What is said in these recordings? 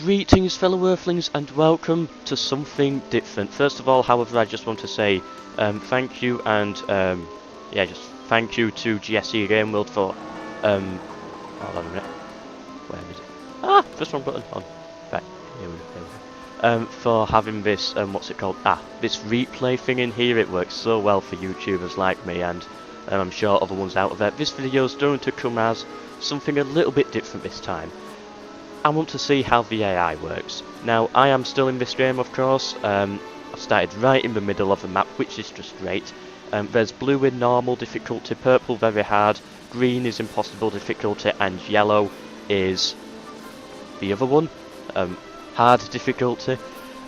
Greetings fellow earthlings and welcome to something different. First of all, however, I just want to say thank you and yeah, just thank you to GSE Game World for hold on a minute. Where is it? Ah, first one button on. Right, here we go. For having this what's it called? This replay thing in here. It works so well for YouTubers like me, and I'm sure other ones out there. This video is going to come as something a little bit different this time. I want to see how the AI works. Now, I am still in this game, of course. I've started right in the middle of the map, which is just great. There's blue in normal difficulty, purple very hard, green is impossible difficulty, and yellow is the other one, hard difficulty.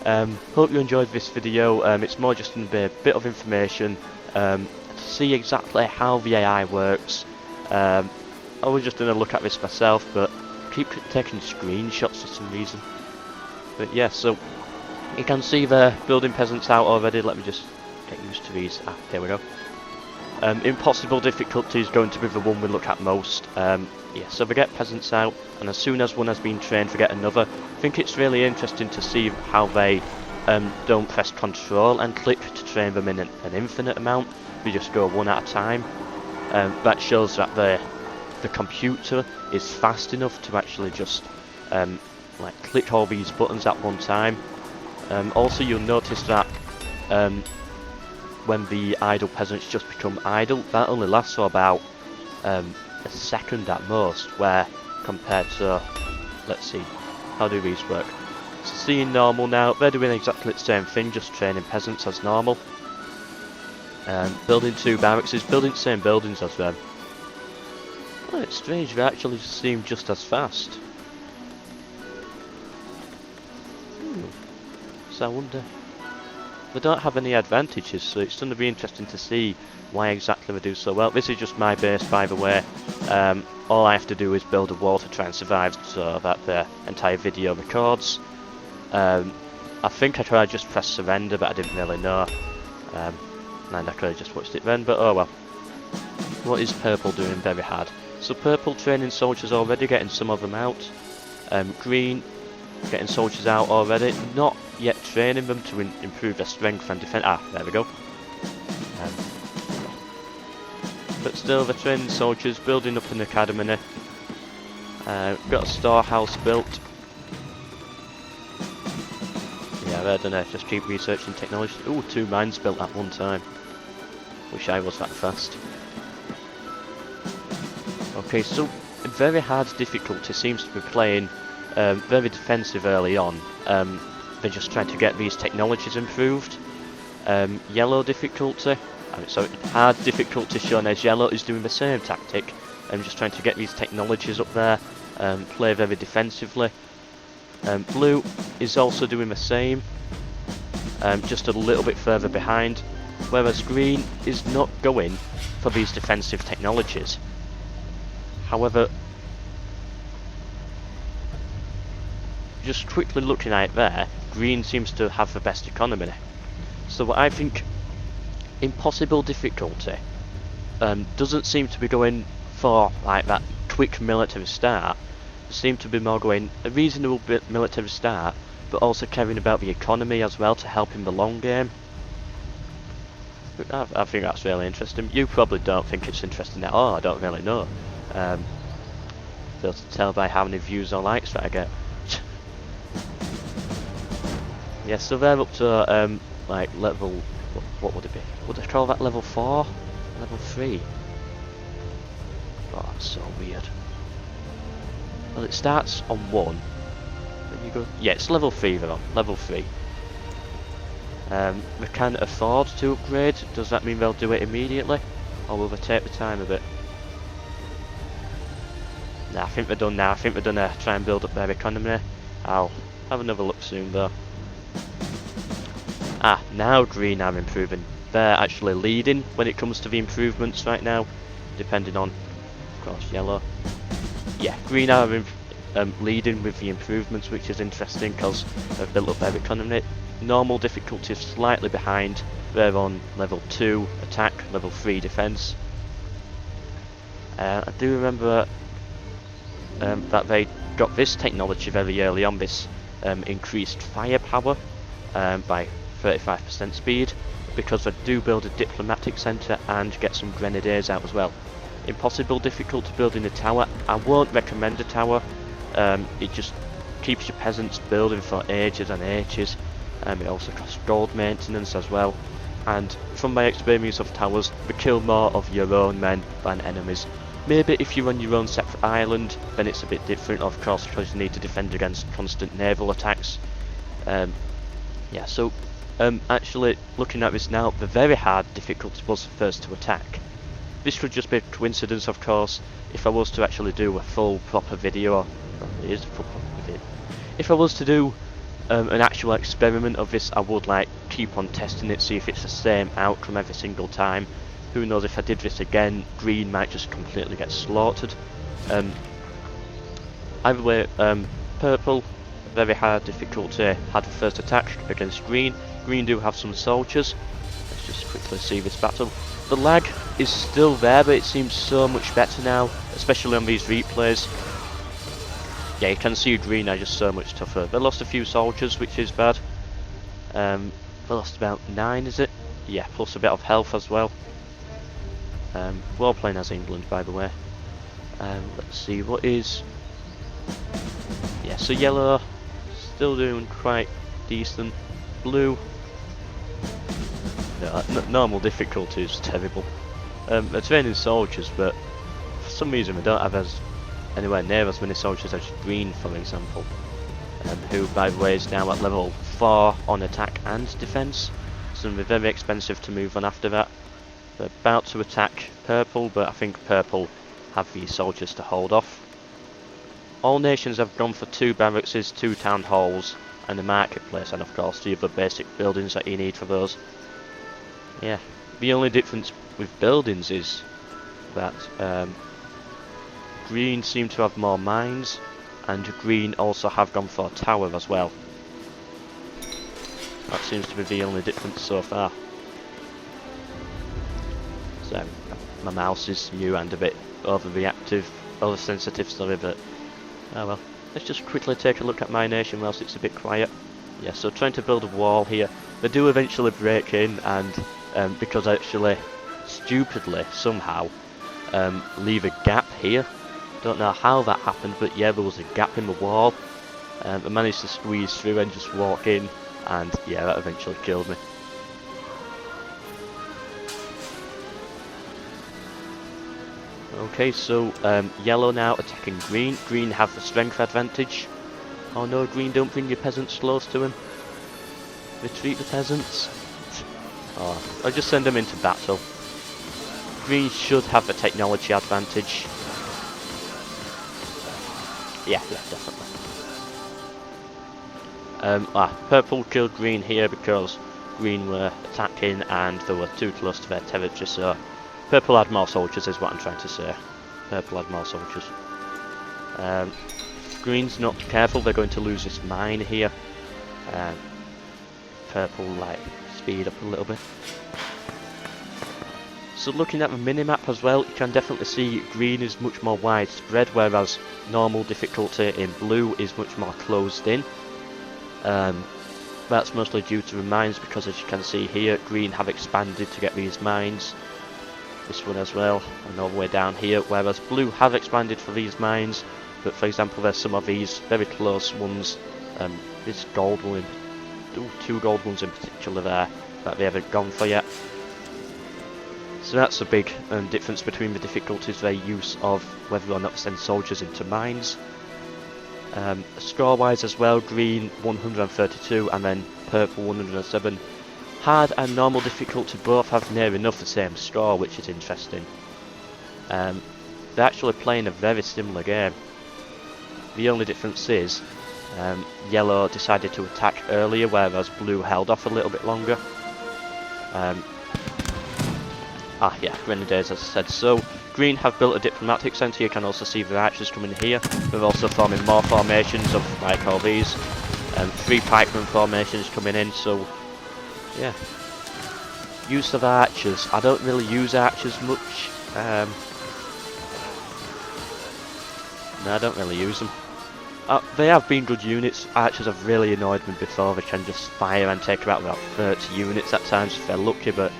Hope you enjoyed this video. It's more just going to be a bit of information to see exactly how the AI works. I was just going to look at this myself, but keep taking screenshots for some reason. But yeah, so you can see the building peasants out already. Let me just get used to these. Here we go. Impossible difficulty is going to be the one we look at most. Yeah, so we get peasants out, and as soon as one has been trained, we get another. I think it's really interesting to see how they don't press control and click to train them in an infinite amount. We just go one at a time. That shows that the computer is fast enough to actually just like click all these buttons at one time. Also, you'll notice that when the idle peasants just become idle, that only lasts for about a second at most, where compared to, let's see, how do these work? So seeing normal now, they're doing exactly the same thing, just training peasants as normal. Building two barracks is building the same buildings as them. Oh, it's strange, they actually seem just as fast. So I wonder, they don't have any advantages, so it's going to be interesting to see why exactly they do so well. This is just my base, by the way. All I have to do is build a wall to try and survive so that the entire video records. I think I tried just press surrender, but I didn't really know. And I could have just watched it then, but oh well. What is purple doing very hard? So purple training soldiers already, getting some of them out. Green getting soldiers out already, not yet training them to improve their strength and defense. There we go. But still, they're training soldiers, building up an academy. Got a storehouse built. Yeah, I don't know, just keep researching technology. Ooh, 2 mines built at one time. Wish I was that fast. Okay, so very hard difficulty seems to be playing very defensive early on. They're just trying to get these technologies improved. Yellow difficulty, so hard difficulty shown as yellow is doing the same tactic. Just trying to get these technologies up there, play very defensively. Blue is also doing the same, just a little bit further behind. Whereas green is not going for these defensive technologies. However, just quickly looking at it there, green seems to have the best economy. So I think impossible difficulty doesn't seem to be going for like that quick military start. They seem to be more going a reasonable bit military start, but also caring about the economy as well to help in the long game. I think that's really interesting. You probably don't think it's interesting at all, I don't really know. Able to tell by how many views or likes that I get. Yeah, so they're up to like level, what would it be? Would I call that level 4? Level 3? Oh, that's so weird. Well, it starts on 1. Then you go, yeah, it's level 3 they're on, level 3. They can afford to upgrade. Does that mean they'll do it immediately? Or will they take the time a bit? Nah, I think they're done now. I think they're done to try and build up their economy. I'll have another look soon though. Now green are improving. They're actually leading when it comes to the improvements right now, depending on, of course, yellow. Yeah, green are leading with the improvements, which is interesting because they've built up their economy. Normal difficulty is slightly behind. They're on level 2 attack, level 3 defense. I do remember that they got this technology very early on, this increased firepower by 35% speed, because I do build a diplomatic centre and get some grenadiers out as well. Impossible difficult to build in a tower. I won't recommend a tower. It just keeps your peasants building for ages and ages. It also costs gold maintenance as well. And from my experience of towers, we kill more of your own men than enemies. Maybe if you're on your own separate island, then it's a bit different, of course, because you need to defend against constant naval attacks. Yeah, so actually looking at this now, the very hard difficulty was first to attack. This could just be a coincidence, of course. If I was to actually do a full proper video, or it is a full proper video. If I was to do an actual experiment of this, I would like keep on testing it, see if it's the same outcome every single time. Who knows, if I did this again, green might just completely get slaughtered. Either way, purple, very hard difficulty, had the first attack against green. Green do have some soldiers. Let's just quickly see this battle. The lag is still there, but it seems so much better now, especially on these replays. Yeah, you can see green are just so much tougher. They lost a few soldiers, which is bad. They lost about 9, is it? Yeah, plus a bit of health as well. We're all playing as England, by the way. Let's see, what is... Yeah, so yellow, still doing quite decent. Blue... normal difficulty is terrible. They're training soldiers, but for some reason we don't have anywhere near as many soldiers as green, for example. Who, by the way, is now at level 4 on attack and defence. It's going to be very expensive to move on after that. They're about to attack purple, but I think purple have these soldiers to hold off. All nations have gone for 2 barracks, 2 town halls, and a marketplace, and of course the other basic buildings that you need for those. Yeah, the only difference with buildings is that green seem to have more mines, and green also have gone for a tower as well. That seems to be the only difference so far. So, my mouse is new and a bit overreactive, oversensitive, sorry, but oh well. Let's just quickly take a look at my nation whilst it's a bit quiet. Yeah, so trying to build a wall here. They do eventually break in, and because I actually stupidly somehow leave a gap here. Don't know how that happened, but yeah, there was a gap in the wall. I managed to squeeze through and just walk in, and yeah, that eventually killed me. Okay, so yellow now attacking green. Green have the strength advantage. Oh no, green, don't bring your peasants close to him. Retreat the peasants. Oh, I'll just send them into battle. Green should have the technology advantage. Yeah, definitely. Purple killed green here because green were attacking and they were too close to their territory, so purple had more soldiers is what I'm trying to say. Purple had more soldiers. Green's not careful, they're going to lose this mine here. Purple like speed up a little bit. So looking at the minimap as well, you can definitely see green is much more widespread, whereas normal difficulty in blue is much more closed in. That's mostly due to the mines, because as you can see here, green have expanded to get these mines. This one as well, and all the way down here, whereas blue have expanded for these mines, but for example there's some of these very close ones, this gold one, 2 gold ones in particular there, that they haven't gone for yet. So that's a big difference between the difficulties, their use of whether or not to send soldiers into mines. Score wise as well, green 132 and then purple 107. Hard and normal difficulty both have near enough the same score, which is interesting. They're actually playing a very similar game. The only difference is yellow decided to attack earlier, whereas blue held off a little bit longer. Yeah, grenadiers as I said. So green have built a diplomatic centre. You can also see the archers coming here. They're also forming more formations of like all these, 3 pikeman formations coming in. So yeah, use of archers. I don't really use archers much. No, I don't really use them. They have been good units. Archers have really annoyed me before. They can just fire and take about 30 units at times if they're lucky, but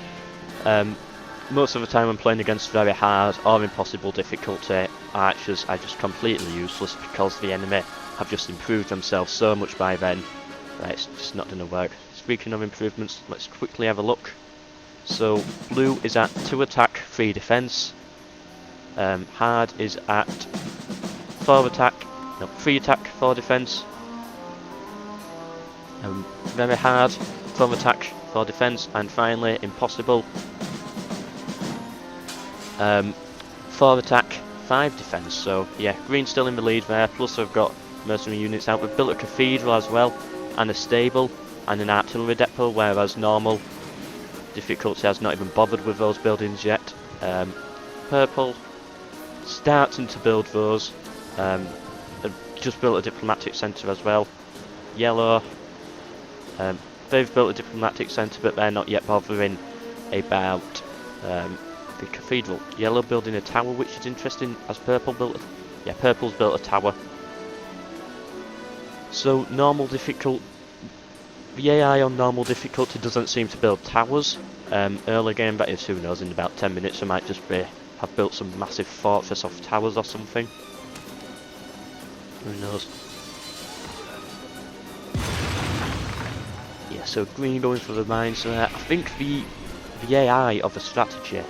most of the time I'm playing against very hard or impossible difficulty archers are just completely useless because the enemy have just improved themselves so much by then. It's just not gonna work. Speaking of improvements, let's quickly have a look. So blue is at 2 attack, 3 defense. Hard is at 4 attack, no, 3 attack, 4 defense. Very hard, 12 attack, 4 defense, and finally impossible. 4 attack, 5 defense. So yeah, green's still in the lead there. Plus I've got mercenary units out. We've built a cathedral as well, and a stable, and an artillery depot. Whereas normal difficulty has not even bothered with those buildings yet. Purple starting to build those. Just built a diplomatic centre as well. Yellow, they've built a diplomatic centre, but they're not yet bothering about the cathedral. Yellow building a tower, which is interesting, as purple built purple's built a tower. So normal difficult, the AI on normal difficulty doesn't seem to build towers. Early game, that is, who knows, in about 10 minutes I might just have built some massive fortress of towers or something. Who knows? Yeah, so green going for the mines there. I think the AI of the strategy,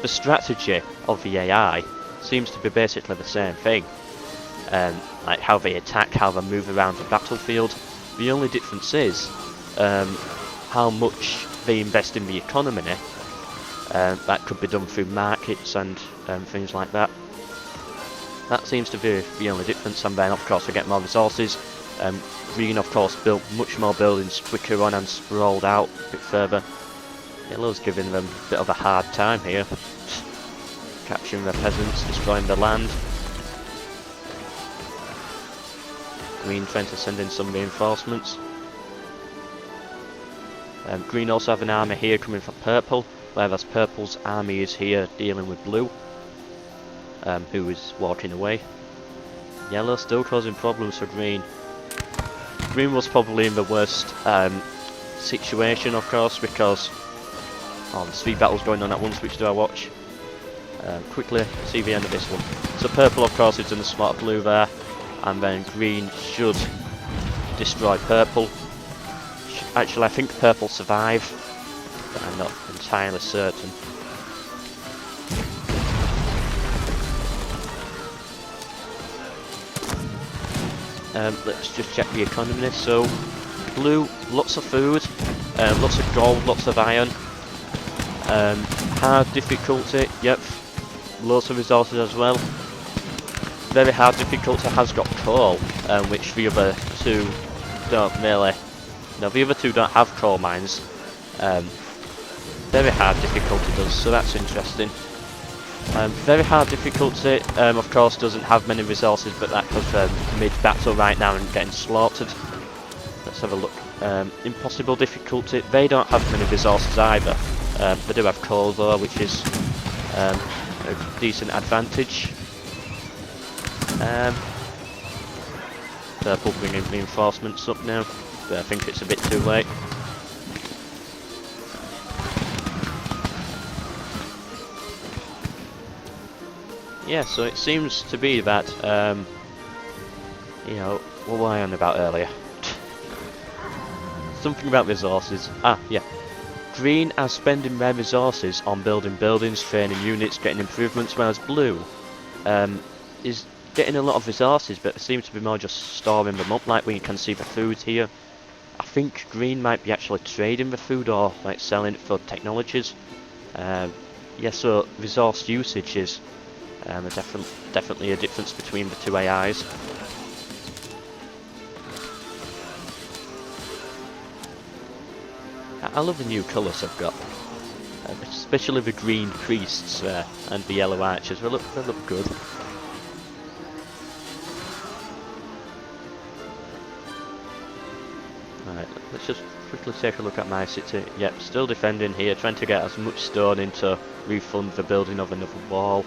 the strategy of the AI seems to be basically the same thing. Like how they attack, how they move around the battlefield. The only difference is how much they invest in the economy. That could be done through markets and things like that. That seems to be the only difference, and then of course they get more resources. Green of course built much more buildings quicker on and sprawled out a bit further. Yellow's giving them a bit of a hard time here. Capturing their peasants, destroying their land. Green trying to send in some reinforcements. Green also have an army here coming from purple, whereas purple's army is here dealing with blue, who is walking away. Yellow still causing problems for green. Green was probably in the worst situation, of course, because there's 3 battles going on at once. Which do I watch? Quickly see the end of this one. So purple, of course, is in the spot of blue there, and then green should destroy purple. Actually, I think purple survive, but I'm not entirely certain. Let's just check the economy. So blue, lots of food, lots of gold, lots of iron. Hard difficulty, yep, lots of resources as well. Very hard difficulty has got coal, which the other 2 don't really. No, the other 2 don't have coal mines. Very hard difficulty does, so that's interesting. Very hard difficulty, of course, doesn't have many resources, but that because they're mid-battle right now and getting slaughtered. Let's have a look. Impossible difficulty, they don't have many resources either. They do have coal though, which is a decent advantage. Purple bringing reinforcements up now, but I think it's a bit too late. Yeah, so it seems to be that, you know, what were I on about earlier? Something about resources. Ah, yeah. Green are spending their resources on building buildings, training units, getting improvements, whereas blue is getting a lot of resources, but they seem to be more just storing them up, like we can see the food here. I think green might be actually trading the food or like selling it for technologies. Yeah, so resource usage is definitely a difference between the 2 AIs. I love the new colours I've got, especially the green priests there and the yellow archers. They look good. Alright, let's just quickly take a look at my city. Yep, still defending here, trying to get as much stone in to refund the building of another wall.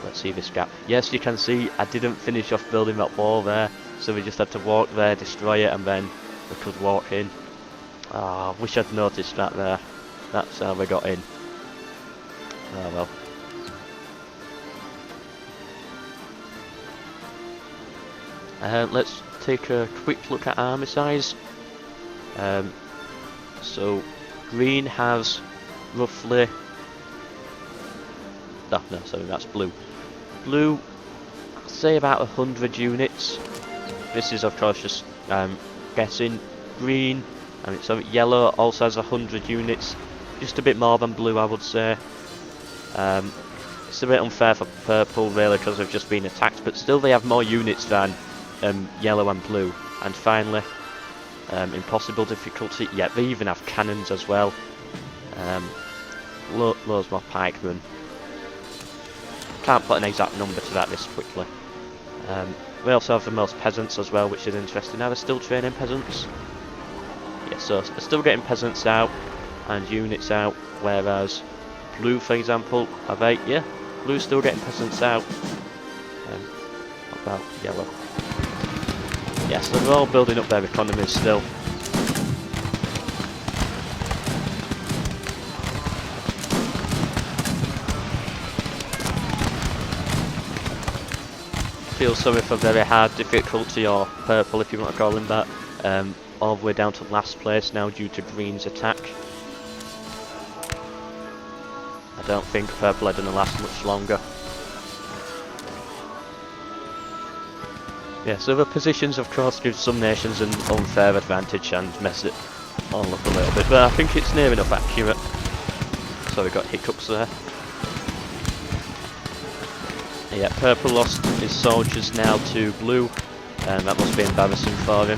Let's see this gap. Yes, you can see I didn't finish off building that wall there, so we just had to walk there, destroy it, and then we could walk in. Ah, I wish I'd noticed that there. That's how we got in. Oh well. Let's take a quick look at army size. So green has roughly... Oh, no, sorry, that's blue. Blue, I'd say about 100 units. This is of course just guessing. Green, so yellow also has 100 units. Just a bit more than blue, I would say. It's a bit unfair for purple really because they've just been attacked, but still they have more units than yellow and blue. And finally, impossible difficulty. Yeah, they even have cannons as well. Loads more pikemen. Can't put an exact number to that this quickly. We also have the most peasants as well, which is interesting. Now they're still training peasants. Yeah, so they're still getting peasants out and units out, whereas blue, for example, have 8. Yeah, blue's still getting peasants out. What about yellow? Yeah, so they're all building up their economies still. Feel sorry for very hard difficulty, or purple if you want to call him that, all the way down to last place now due to green's attack. I don't think purple are going to last much longer. Yeah, so the positions of course give some nations an unfair advantage and mess it all up a little bit, but I think it's near enough accurate. So we got hiccups there. Yeah, purple lost his soldiers now to blue, and that must be embarrassing for him.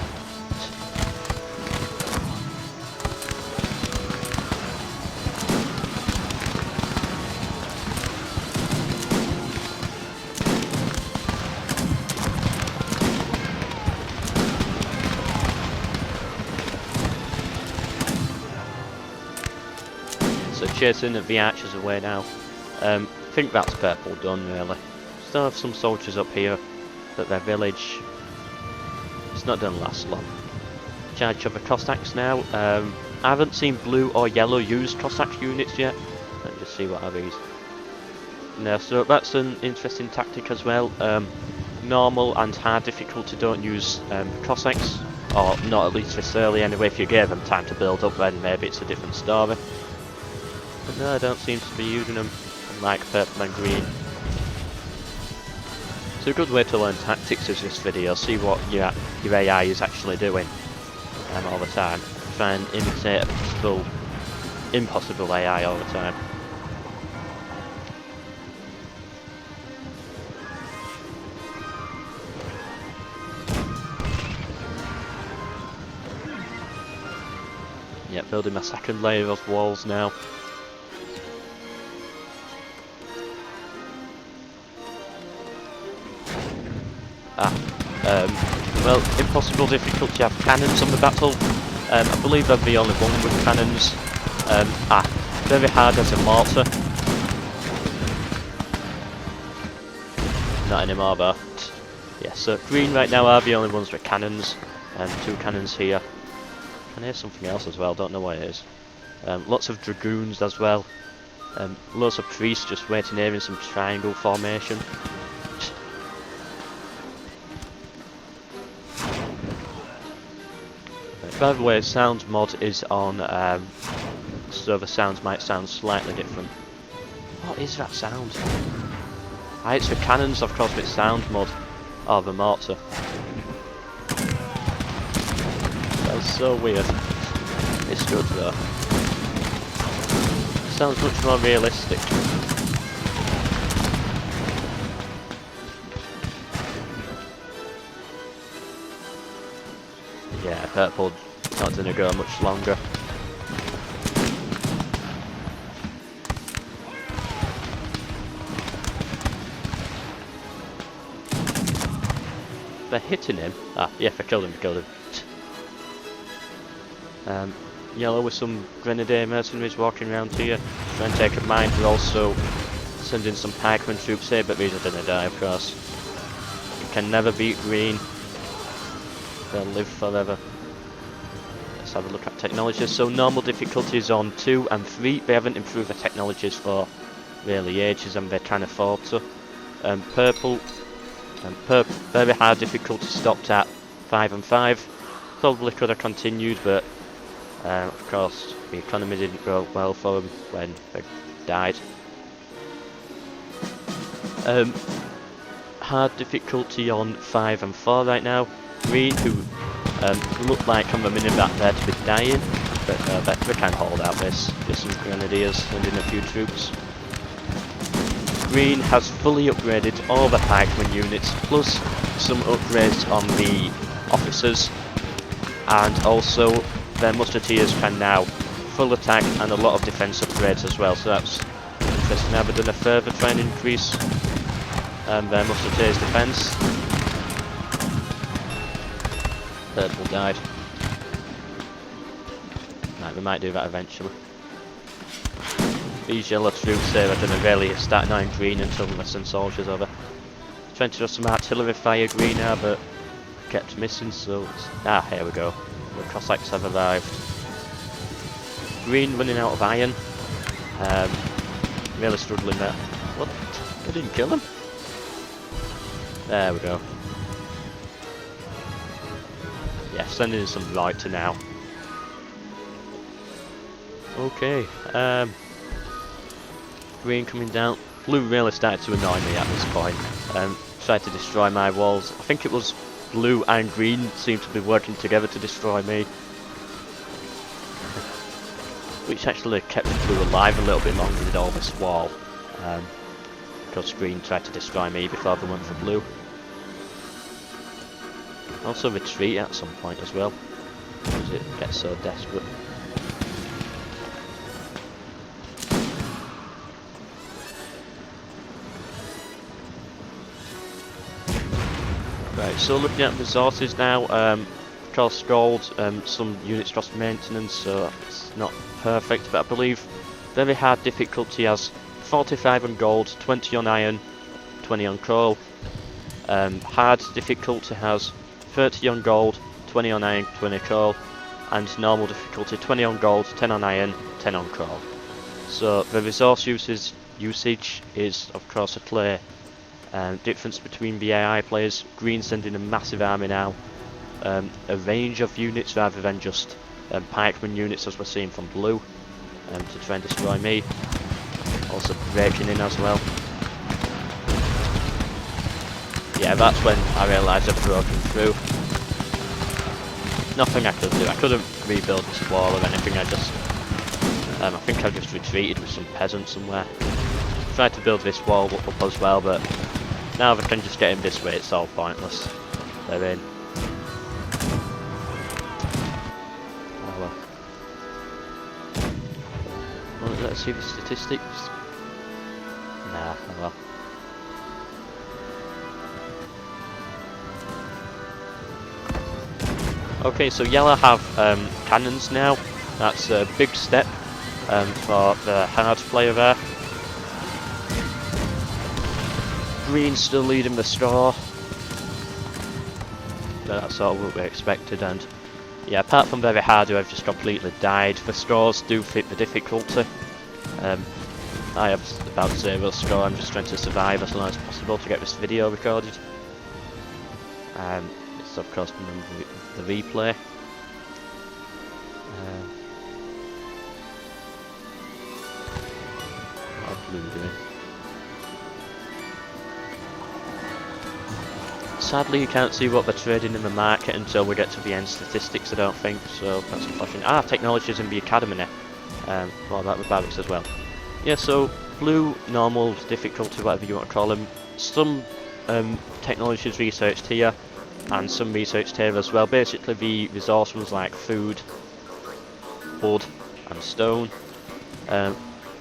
So chasing the archers away now. I think that's purple done really. Still have some soldiers up here, but their village, it's not going to last long. Charge of the Cossacks now. I haven't seen blue or yellow use Cossack units yet. Let's just see what are these. No, so that's an interesting tactic as well. Normal and hard difficulty don't use Cossacks, or not at least this early anyway. If you gave them time to build up, then maybe it's a different story. But no, I don't seem to be using them, unlike purple and green. So a good way to learn tactics is this video, see what your AI is actually doing all the time. Try and imitate a impossible AI all the time. Yeah, building my second layer of walls now. Well, impossible difficulty have cannons on the battle. I believe they're the only one with cannons. Very hard as a mortar. Not anymore though. Yeah, so green right now are the only ones with cannons. 2 cannons here. And here's something else as well, don't know what it is. Lots of dragoons as well. Lots of priests just waiting here in some triangle formation. By the way, sound mod is on, so the sounds might sound slightly different. What is that sound? It's the cannons, of course, with sound mod. Oh, the mortar. That's so weird. It's good though. Sounds much more realistic. Yeah, purple not gonna go much longer. They're hitting him. Yeah, they killed him, Yellow with some grenadier mercenaries walking around here, trying to take a mine. They're also send in some pikeman troops here, but these are gonna die, of course. You can never beat green. They'll live forever. Let's have a look at technologies. So normal difficulty is on 2 and 3. They haven't improved their technologies for really ages, and they can't afford to. Purple, very hard difficulty stopped at 5 and 5. Probably could have continued, but of course the economy didn't go well for them when they died. Hard difficulty on 5 and 4 right now. Green, who look like on the minimap there to be dying, but they can hold out this. There's some grenadiers and in a few troops. Green has fully upgraded all the pikeman units, plus some upgrades on the officers, and also their musketeers can now full attack and a lot of defense upgrades as well, so that's interesting. Now they've done a further try and increase their musketeers defense. Purple died. Right, we might do that eventually. These yellow troops here are going to really start annoying green until we send soldiers over. Trying to do some artillery fire green now, but kept missing, so here we go. The Cossacks have arrived. Green running out of iron. Really struggling there. What? I didn't kill him? There we go. Yeah, sending in some lighter now. Okay, green coming down. Blue really started to annoy me at this point. Tried to destroy my walls. I think it was blue and green seemed to be working together to destroy me, which actually kept blue alive a little bit longer with all this wall. Because green tried to destroy me before they went for blue. Also retreat at some point as well, because it gets so desperate. Right, so looking at resources now, cost gold, some units cost maintenance, so it's not perfect, but I believe very hard difficulty has 45 on gold, 20 on iron, 20 on coal. Hard difficulty has 30 on gold, 20 on iron, 20 coal, and normal difficulty 20 on gold, 10 on iron, 10 on coal. So the resource usage is of course a clear difference between the AI players. Green sending a massive army now, a range of units rather than just pikeman units as we're seeing from blue, to try and destroy me. Also breaking in as well. Yeah, that's when I realised I've broken through. Nothing I could do. I couldn't rebuild this wall or anything. I think I just retreated with some peasants somewhere. Tried to build this wall up as well, but now if I can just get in this way, it's all pointless. They're in. Oh well. Well, let's see the statistics. Nah, oh well. Okay, so yellow have cannons now. That's a big step for the hard player there. Green still leading the score. That's sort of what we expected, and yeah, apart from very hard who have just completely died, the scores do fit the difficulty. I have about 0 score. I'm just trying to survive as long as possible to get this video recorded. It's of course the replay. What's blue doing? Sadly, you can't see what they're trading in the market until we get to the end statistics, I don't think, so that's unfortunate. Technologies in the academy now. Well, that with barracks as well. Yeah, so blue, normal, difficulty, whatever you want to call them. Some technologies researched here, and some researched here as well. Basically, the resource ones like food, wood, and stone.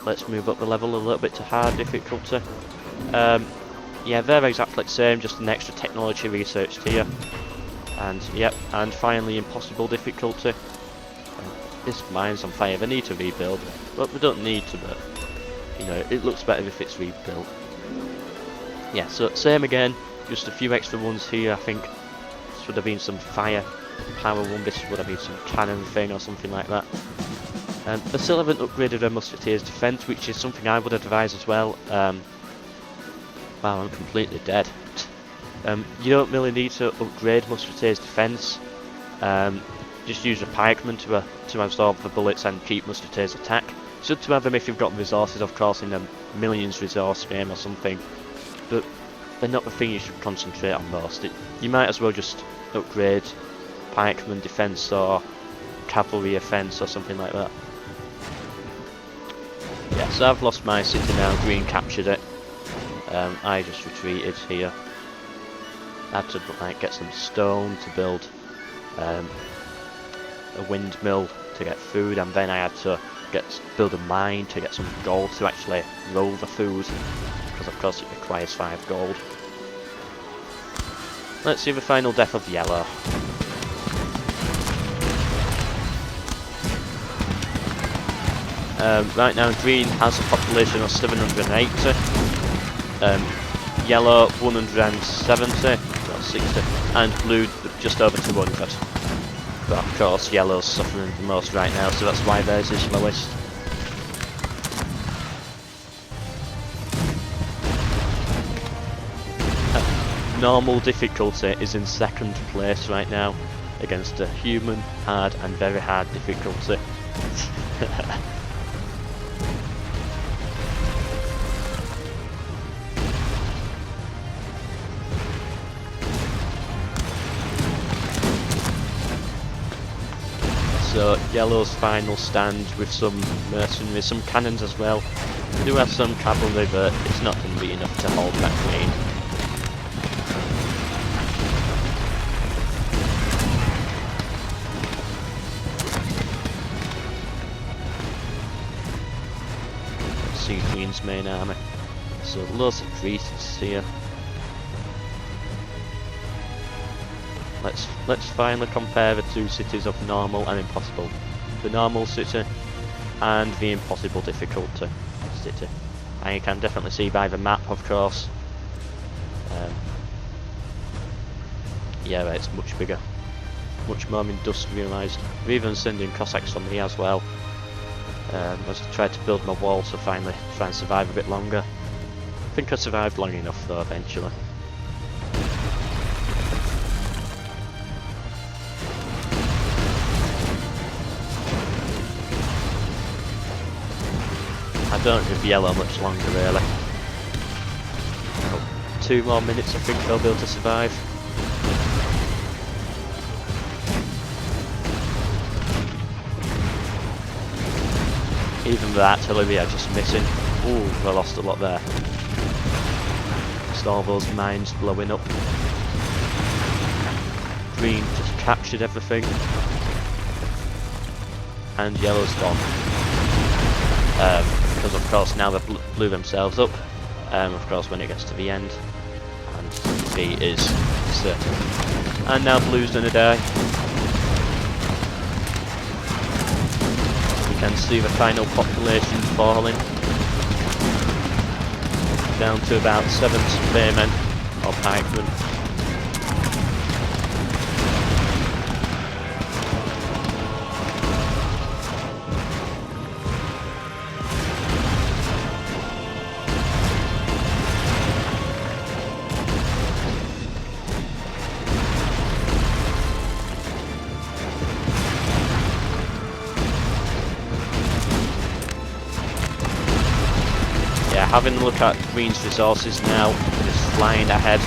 Let's move up the level a little bit to hard difficulty. Yeah, they're exactly the same, just an extra technology researched here. And yep, and finally impossible difficulty. This mine's on fire. They need to rebuild, but we don't need to. But you know, it looks better if it's rebuilt. Yeah, so same again, just a few extra ones here. I think this would have been some fire power one, this would have been some cannon thing or something like that. They still haven't upgraded their musketeers defence, which is something I would advise as well. Wow, I'm completely dead. You don't really need to upgrade musketeers defence. Just use a pikeman to absorb the bullets and keep musketeers attack. It's good to have them if you've got resources, of course, in a millions resource game or something, but they're not the thing you should concentrate on most. You might as well just upgrade pikeman defence or cavalry offence or something like that. Yeah, so I've lost my city now, Green captured it. I just retreated here. I had to like get some stone to build a windmill to get food, and then I had to build a mine to get some gold to actually roll the food, because of course it requires 5 gold. Let's see the final death of Yellow. Right now Green has a population of 780, Yellow 170, or 60, and Blue just over 200. But of course Yellow's suffering the most right now, so that's why theirs is lowest. Normal difficulty is in 2nd place right now, against a human, hard and very hard difficulty. So Yellow's final stand with some mercenaries, some cannons as well. We do have some cavalry, but it's not going to be enough to hold that Green. Let's see Green's main army. So loads of priests here. Let's finally compare the two cities of normal and impossible. The normal city and the impossible difficulty city. And you can definitely see by the map, of course. Yeah, it's much bigger, much more industrialised. We're even sending Cossacks from here as well. As I tried to build my wall to finally try and survive a bit longer. I think I survived long enough though eventually. I don't give Yellow much longer really. Oh, 2 more minutes I think they'll be able to survive. Even the artillery are just missing. Ooh, I lost a lot there. Just all those mines blowing up. Green just captured everything. And Yellow's gone. Because of course now they blew themselves up, of course when it gets to the end, and he is certain. And now Blue's gonna die. We can see the final population falling, down to about 7 spearmen or pikemen. Having a look at Green's resources now, just flying ahead.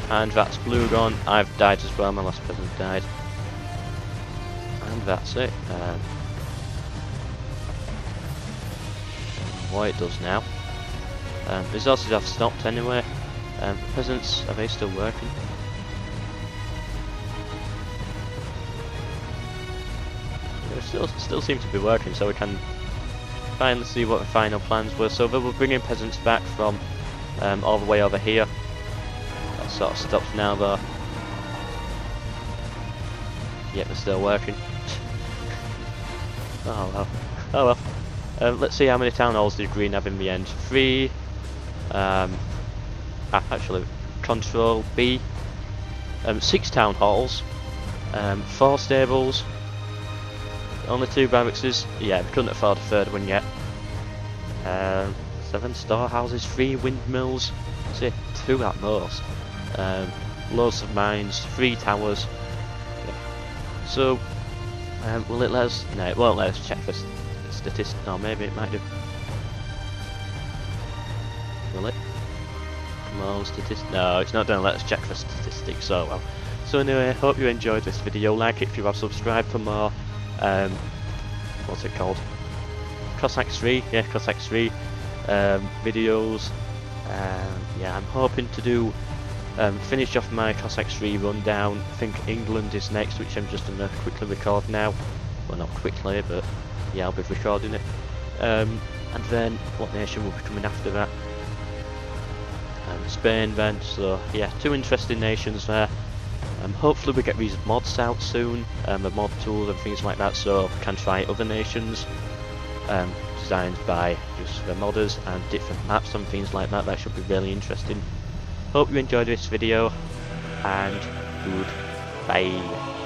And that's Blue gone. I've died as well, my last peasant died. And that's it. what it does now. Resources have stopped anyway. Peasants, are they still working? They still seem to be working, so we can finally see what the final plans were. So they were bringing peasants back from all the way over here. That sort of stops now though. Yet they're still working. Oh well. Oh well. Let's see how many town halls did Green have in the end. 3. Actually, Control B. 6 town halls. 4 stables. Only 2 barracks. Yeah, we couldn't afford a third one yet. 7 storehouses, 3 windmills. Say 2 at most. Loads of mines, 3 towers. Yeah. So, will it let us? No, it won't let us check for statistics. No, maybe it might do. Will it? Come on, statistics. No, it's not going to let us check for statistics. So well. So anyway, hope you enjoyed this video. Like it if you have subscribed for more. What's it called? Cossacks 3. Yeah, Cossacks 3 videos. Yeah, I'm hoping to do finish off my Cossacks 3 rundown. I think England is next, which I'm just going to quickly record now. Well, not quickly, but yeah, I'll be recording it. And then, what nation will be coming after that? Spain then, so yeah, 2 interesting nations there. Hopefully we get these mods out soon, the mod tools and things like that, so we can try other nations designed by just the modders and different maps and things like that. That should be really interesting. Hope you enjoyed this video, and goodbye.